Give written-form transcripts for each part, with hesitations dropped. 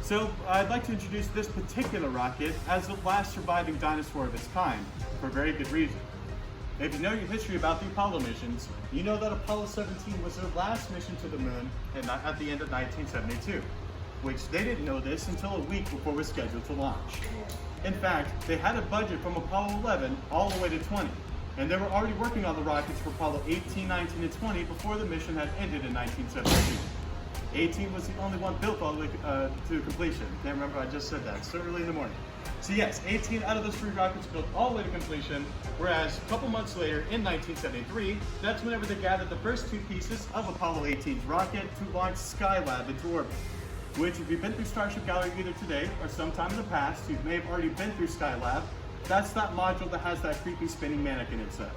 So I'd like to introduce this particular rocket as the last surviving dinosaur of its kind, for a very good reason. If you know your history about the Apollo missions, you know that Apollo 17 was their last mission to the moon at the end of 1972, which they didn't know this until a week before it was scheduled to launch. In fact, they had a budget from Apollo 11 all the way to 20, and they were already working on the rockets for Apollo 18, 19, and 20 before the mission had ended in 1972. 18 was the only one built all the way to completion. Can't remember, I just said that, so early in the morning. So yes, 18 out of those 3 rockets built all the way to completion, whereas a couple months later, in 1973, that's whenever they gathered the first 2 pieces of Apollo 18's rocket to launch Skylab into orbit. Which, if you've been through Starship Gallery either today or sometime in the past, you may have already been through Skylab. That's that module that has that creepy spinning mannequin inside.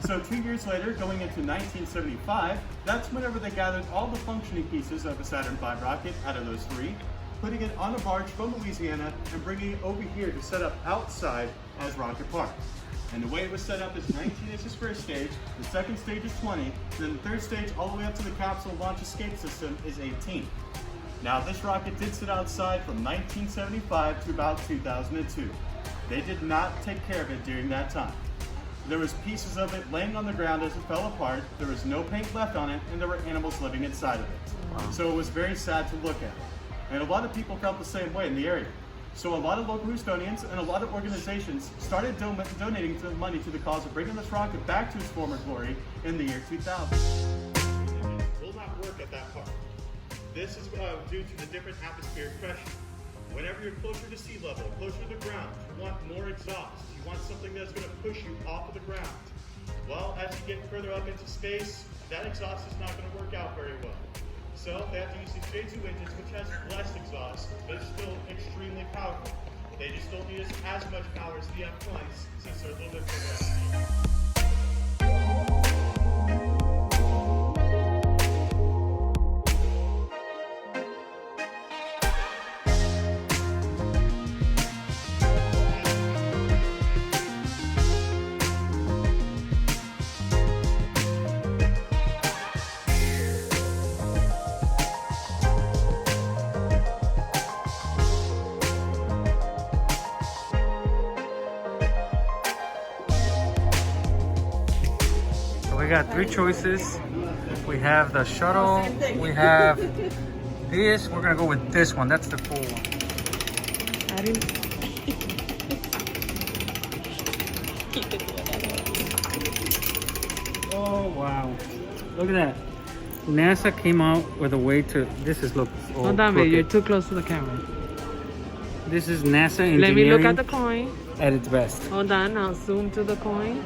So 2 years later, going into 1975, that's whenever they gathered all the functioning pieces of the Saturn V rocket out of those 3, putting it on a barge from Louisiana and bringing it over here to set up outside as Rocket Park. And the way it was set up is 19 inches first stage, the second stage is 20, then the third stage all the way up to the capsule launch escape system is 18. Now this rocket did sit outside from 1975 to about 2002. They did not take care of it during that time. There was pieces of it laying on the ground as it fell apart, there was no paint left on it, and there were animals living inside of it. Wow. So it was very sad to look at. And a lot of people felt the same way in the area. So a lot of local Houstonians and a lot of organizations started donating money to the cause of bringing this rocket back to its former glory in the year 2000. It will not work at that part. This is due to the different atmospheric pressure. Whenever you're closer to sea level, closer to the ground, you want more exhaust. You want something that's going to push you off of the ground. Well, as you get further up into space, that exhaust is not going to work out very well. So they have to use these J2 engines, which has less exhaust, but it's still extremely powerful. They just don't need as much power as the F-20s, since they're a little bit bigger. We got 3 choices. We have the shuttle, we have this, we're gonna go with this one. That's the full one. I didn't. Oh wow. Look at that. NASA came out with a way to, this is, look. Hold on, baby, you're too close to the camera. This is NASA engineering. Let me look at the coin. At its best. Hold on, now zoom to the coin.